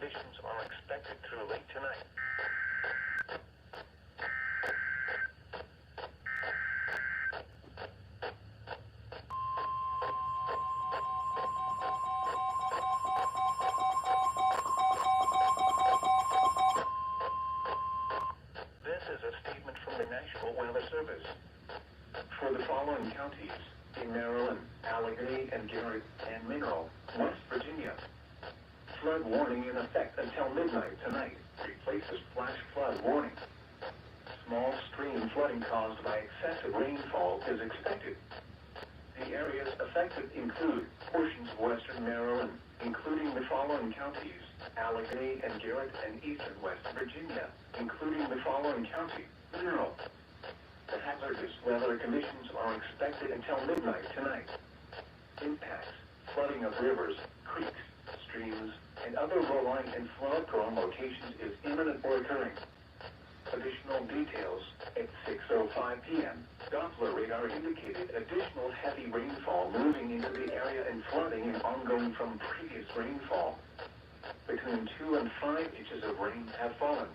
conditions are expected through late tonight. This is a statement from the National Weather Service. For the following counties, in Maryland, Allegheny and Garrett and Mineral, West Virginia. Flood warning in effect until midnight tonight. Replaces flash flood warning. Small stream flooding caused by excessive rainfall is expected. The areas affected include portions of western Maryland, including the following counties, Allegheny and Garrett and eastern West Virginia, including the following county, Mineral. The hazardous weather conditions are expected until midnight tonight. Impacts, flooding of rivers, creeks, streams, and other low-lying and flood-prone locations is imminent or occurring. Additional details at 6:05 p.m. Doppler radar indicated additional heavy rainfall moving into the area and flooding and ongoing from previous rainfall. Between 2 and 5 inches of rain have fallen.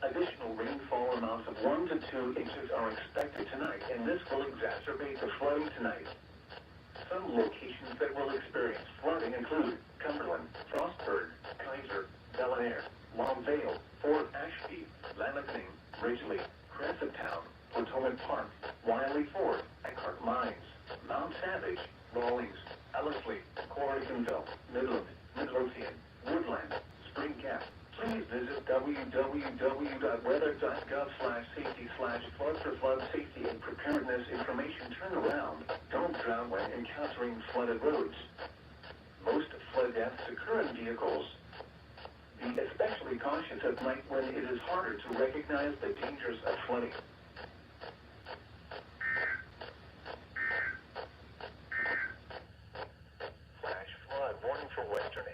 Additional rainfall amounts of 1 to 2 inches are expected tonight, and this will exacerbate the flooding tonight. Some locations that will experience flooding include Cumberland, Frostburg, Kaiser, Bel-Air, Long Vale, Fort Ashby, Lansing, Ridgely, Crescenttown, Potomac Park, Wiley Ford, Eckhart Mines, Mount Savage, Rawlings, Ellerslie, Corriganville, Midland, Midlothian, Woodland, Spring Gap. Please visit www.weather.gov/safety/flood for flood safety and preparedness information. Turn around. Don't drown when encountering flooded roads. Most flood deaths occur in vehicles. Be especially cautious at night when it is harder to recognize the dangers of flooding. Flash flood warning for western